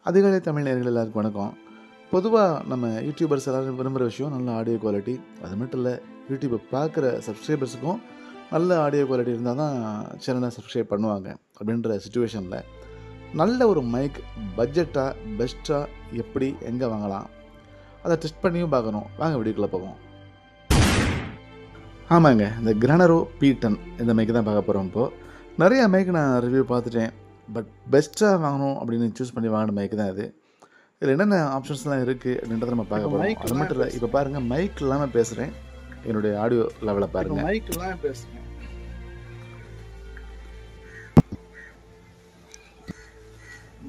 அதிகாலை தமிழ் நேயர்கள் எல்லாருக்கும் வணக்கம். பொதுவாக நம்ம யூடியூபர்ஸ் எல்லோரும் விரும்புகிற விஷயம் நல்ல ஆடியோ குவாலிட்டி. அது மட்டும் இல்லை, யூடியூப்பை பார்க்குற சப்ஸ்கிரைபர்ஸுக்கும் நல்ல ஆடியோ குவாலிட்டி இருந்தால் தான் சேனலை சப்ஸ்கிரைப் பண்ணுவாங்க. அப்படின்ற சுச்சுவேஷனில் நல்ல ஒரு மைக் பட்ஜெட்டாக பெஸ்ட்டாக எப்படி எங்கே வாங்கலாம், அதை டெஸ்ட் பண்ணியும் பார்க்கணும். வாங்க வீடியோக்குள்ளே போவோம். ஆமாங்க, இந்த கிரானரோ P10 இந்த மைக்கு தான் பார்க்க போகிறோம். இப்போது நிறைய மைக்கு நான் ரிவ்யூ பார்த்துட்டேன். பட் பெஸ்ட்டாக வாங்கணும் அப்படின்னு சூஸ் பண்ணி வாங்கின மைக்கு தான் இது. இதில் என்னென்ன ஆப்ஷன்ஸ்லாம் இருக்குது அப்படின்றத நம்ம பார்க்க போகிறோம். அது மட்டும் இல்லை, இப்போ பாருங்கள், மைக் இல்லாமல் பேசுகிறேன். என்னுடைய ஆடியோ லெவலை பாருங்கள். மைக் இல்லாமல் பேசுகிறேன்.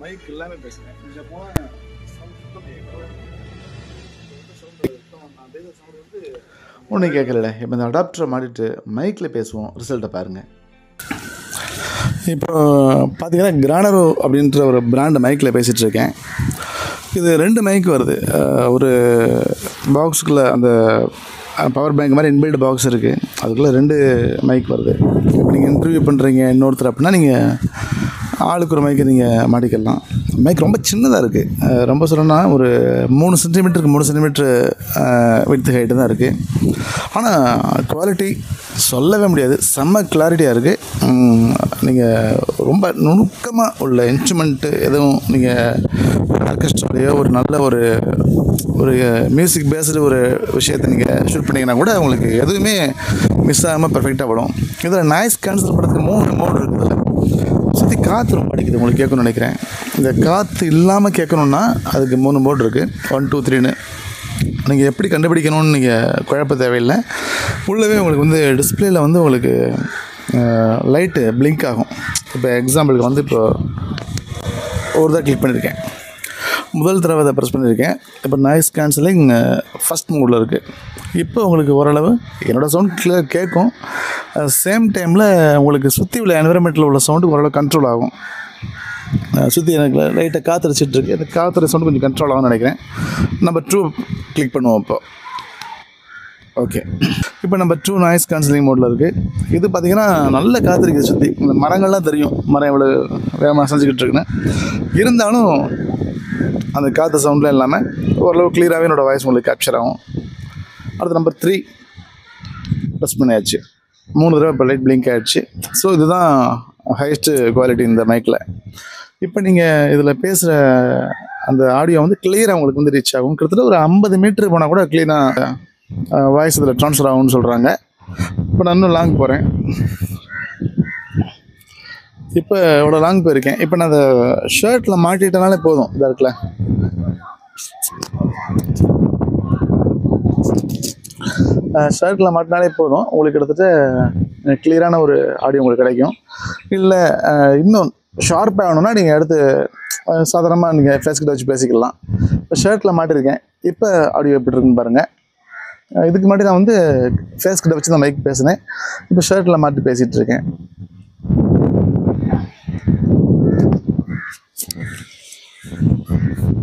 மைக் இல்லாமல் பேசுகிறேன். கொஞ்சம் போனால் ஒன்றும் கேட்கல. இப்போ இந்த அடாப்டரை மாட்டிட்டு மைக்கில் பேசுவோம். ரிசல்ட்டை பாருங்கள். இப்போ பார்த்தீங்கன்னா கிரானரோ அப்படின்ற ஒரு பிராண்ட் மைக்கில் பேசிகிட்ருக்கேன். இது 2 மைக் வருது. ஒரு பாக்ஸுக்குள்ளே அந்த பவர் பேங்க் மாதிரி இன்பில்ட் பாக்ஸ் இருக்குது. அதுக்குள்ளே 2 மைக் வருது. இப்போ நீங்கள் இன்டர்வியூ பண்ணுறீங்க இன்னொருத்தர் அப்படின்னா நீங்கள் ஆளுக்கு ஒரு மைக்கு நீங்கள் மாட்டிக்கலாம். மைக் ரொம்ப சின்னதாக இருக்குது. ரொம்ப சொல்லணும்னா ஒரு 3 சென்டிமீட்டருக்கு 3 சென்டிமீட்ரு விட்த் ஹைட்டு தான் இருக்குது. ஆனால் குவாலிட்டி சொல்லவே முடியாது, செம்ம கிளாரிட்டியாக இருக்குது. நீங்கள் ரொம்ப நுணுக்கமாக உள்ள இன்ஸ்ட்ருமெண்ட்டு எதுவும் நீங்கள் ஆர்கெஸ்ட்ராலையோ ஒரு நல்ல ஒரு மியூசிக் பேஸ்டு ஒரு விஷயத்தை நீங்கள் ஷூட் பண்ணிங்கன்னா கூட உங்களுக்கு எதுவுமே மிஸ் ஆகாமல் பர்ஃபெக்டாக வரும். இதில் நாய்ஸ் கேன்சல் பண்ணுறதுக்கு 3 மோட் இருக்குதுல்ல. சுற்றி காற்று ரொம்ப அடிக்குது, உங்களுக்கு கேட்கணும்னு நினைக்கிறேன். இந்த காற்று இல்லாமல் கேட்கணுன்னா அதுக்கு 3 மோட் இருக்குது, 1 2 3ன்னு. நீங்கள் எப்படி கண்டுபிடிக்கணும்னு நீங்கள் குழப்ப தேவையில்லை. உள்ளவே உங்களுக்கு வந்து டிஸ்பிளேயில் வந்து உங்களுக்கு லைட்டு பிளிங்க் ஆகும். இப்போ எக்ஸாம்பிளுக்கு வந்து இப்போ ஒரு தான் கிளிக் பண்ணியிருக்கேன், முதல் தடவை அதை ப்ரெஸ் பண்ணியிருக்கேன். இப்போ நாய்ஸ் கேன்சலிங் ஃபஸ்ட் மோடில் இருக்குது. இப்போ உங்களுக்கு ஓரளவு என்னோடய சவுண்ட் கிளியர் கேட்கும். சேம் டைமில் உங்களுக்கு சுற்றி உள்ள என்விரான்மெண்ட்டில் உள்ள சவுண்டு ஓரளவு கண்ட்ரோல் ஆகும். சுற்றி எனக்கு லைட்டாக காற்றடிச்சிட்ருக்கு, அந்த காற்றுற சவுண்டு கொஞ்சம் கண்ட்ரோல் ஆகும்னு நினைக்கிறேன். நம்பர் 2 கிளிக் பண்ணுவோம். இப்போ ஓகே, இப்போ நம்பர் 2 நாய்ஸ் கேன்சலிங் மோடில் இருக்குது. இது பார்த்திங்கன்னா நல்ல காற்றடிக்குது. சுற்றி இந்த மரங்கள்லாம் தெரியும், மரம் எவ்வளோ வேகமாக செஞ்சுக்கிட்டு இருக்குன்னு. இருந்தாலும் அந்த காற்று சவுண்ட்லாம் இல்லாமல் ஓரளவு கிளியராகவே என்னோடய வாய்ஸ் உங்களுக்கு கேப்சர் ஆகும். அடுத்து நம்பர் 3 ப்ரெஸ் பண்ணியாச்சு. 3 தடவை இப்போ லைட் பிளிங்க் ஆகிடுச்சு. ஸோ இதுதான் ஹையஸ்ட்டு குவாலிட்டி இந்த மைக்கில். இப்போ நீங்கள் இதில் பேசுகிற அந்த ஆடியோ வந்து கிளியராக உங்களுக்கு வந்து ரீச் ஆகும். கிட்டத்தட்ட ஒரு 50 மீட்டர் போனால் கூட கிளீனாக வாய்ஸ் இதில் ட்ரான்ஸ்ஃபர் ஆகும்னு சொல்கிறாங்க. இப்போ நான் இன்னும் லாங் போகிறேன். இப்போ எவ்வளோ லாங் போயிருக்கேன். இப்போ நான் அந்த ஷர்ட்டில் மாட்டிட்டனாலே போதும். இதாக இருக்குல்ல, ஷர்ட்டில் மாட்டினாலே போதும் உங்களுக்கு கிட்டத்தட்ட கிளியரான ஒரு ஆடியோ உங்களுக்கு கிடைக்கும். இல்லை இன்னும் ஷார்ப்பாக வேணும்னா நீங்கள் எடுத்து சாதாரணமாக நீங்கள் ஃபேஸ் கிட்ட வச்சு பேசிக்கலாம். இப்போ ஷர்ட்டில் மாட்டிருக்கேன். இப்போ ஆடியோ எப்படி இருக்குன்னு பாருங்கள். இதுக்கு முன்னாடி நான் வந்து ஃபேஸ் கிட்ட வச்சு தான் மைக் பேசினேன். இப்போ ஷர்ட்டில் மாட்டி பேசிகிட்டு இருக்கேன்.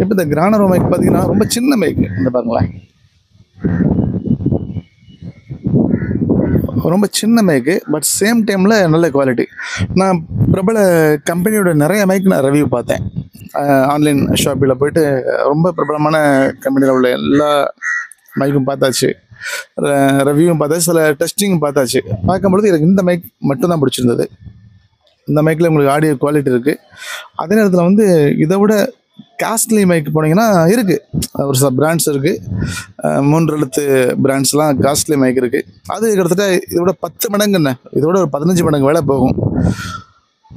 இப்போ இந்த கிரானரோ மைக் பார்த்தீங்கன்னா ரொம்ப சின்ன மைக்கு. இந்த பாருங்களேன், ரொம்ப சின்ன மைக்கு, பட் சேம் டைமில் நல்ல குவாலிட்டி. நான் பிரபல கம்பெனியோட நிறைய மைக் நான் ரிவ்யூ பார்த்தேன். ஆன்லைன் ஷாப்பில் போய்ட்டு ரொம்ப பிரபலமான கம்பெனியில் உள்ள எல்லா மைக்கும் பார்த்தாச்சு, ரிவ்யூவும் பார்த்தாச்சு, சில டெஸ்டிங்கும் பார்த்தாச்சு. பார்க்கும்பொழுது எனக்கு இந்த மைக் மட்டும்தான் பிடிச்சிருந்தது. இந்த மைக்கில் உங்களுக்கு ஆடியோ குவாலிட்டி இருக்குது. அதே நேரத்தில் வந்து இதை விட காஸ்ட்லி மைக் போனீங்கன்னா இருக்குது, ஒரு சில பிராண்ட்ஸ் இருக்குது. 3 எழுத்து பிராண்ட்ஸ்லாம் காஸ்ட்லி மைக் இருக்குது. அது கிட்டத்தட்ட இதோட 10 மடங்குன்னு, இதோட ஒரு 15 மடங்கு வேலை போகும்.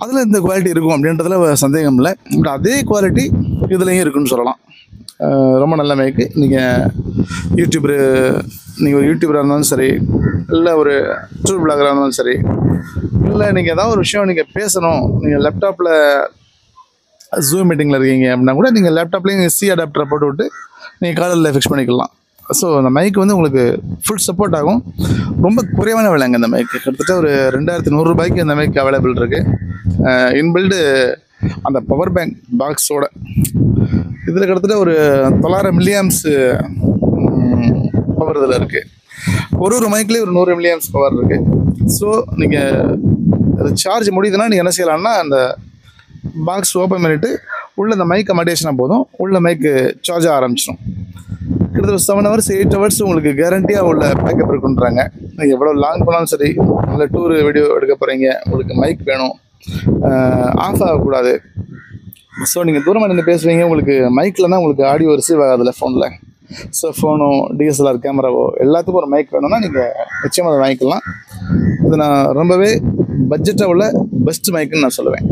அதில் இந்த குவாலிட்டி இருக்கும் அப்படின்றதுல சந்தேகம் இல்லை. பட் அதே குவாலிட்டி இதுலேயும் இருக்குன்னு சொல்லலாம். ரொம்ப நல்ல மைக்கு. நீங்கள் ஒரு யூடியூபராக இருந்தாலும் சரி, இல்லை ஒரு ட்ரூ பிளாகராக இருந்தாலும் சரி, இல்லை நீங்கள் ஏதாவது ஒரு விஷயம் நீங்கள் பேசணும், நீங்கள் லேப்டாப்பில் ஜூம் மீட்டிங்கில் இருக்கீங்க அப்படின்னா கூட நீங்கள் லேப்டாப்லேயும் சி அடாப்டரை போட்டு விட்டு நீங்கள் காலில் ஃபிக்ஸ் பண்ணிக்கலாம். ஸோ அந்த மைக்கு வந்து உங்களுக்கு ஃபுல் சப்போர்ட் ஆகும். ரொம்ப குறைவான விலைங்க இந்த மைக்கு. கிட்டத்தட்ட ஒரு 2100 ரூபாய்க்கு இந்த மைக்கு அவைலபிள் இருக்குது. இன்பில்டு அந்த பவர் பேங்க் பாக்ஸோட இதில் கிட்டத்தட்ட ஒரு 900 மில்லியாம்ஸ் பவர் இதில் இருக்குது. ஒரு மைக்லேயே ஒரு 100 மில்லியாம்ஸ் பவர் இருக்குது. ஸோ நீங்கள் சார்ஜ் முடியுதுன்னா நீங்கள் என்ன செய்யலாம்னா அந்த பாக்ஸ் ஓப்பன் பண்ணிவிட்டு உள்ள இந்த மைக்கை மாட்டியாச்சுனா போதும், உள்ள மைக்கு சார்ஜ் ஆரம்பிச்சிடும். கிட்டத்தட்ட 7 hours 8 hours உங்களுக்கு கேரண்டியாக உள்ள பேக்கப் இருக்குன்றாங்க. நீங்கள் எவ்வளோ லாங் போனாலும் சரி, இல்லை டூரு வீடியோ எடுக்க போகிறீங்க, உங்களுக்கு மைக் வேணும், ஆஃப் ஆகக்கூடாது. ஸோ நீங்கள் தூரமாக நின்று பேசுவீங்க, உங்களுக்கு மைக்கில் தான் உங்களுக்கு ஆடியோ ரிசீவ் ஆகாதுல்ல ஃபோனில். ஸோ ஃபோனோ டிஎஸ்எல்ஆர் கேமராவோ எல்லாத்துக்கும் ஒரு மைக் வேணும்னா நீங்கள் நிச்சயமாக அதை வாங்கிக்கலாம். இது நான் ரொம்பவே பட்ஜெட்டாக உள்ள பெஸ்ட் மைக்குன்னு நான் சொல்லுவேன்.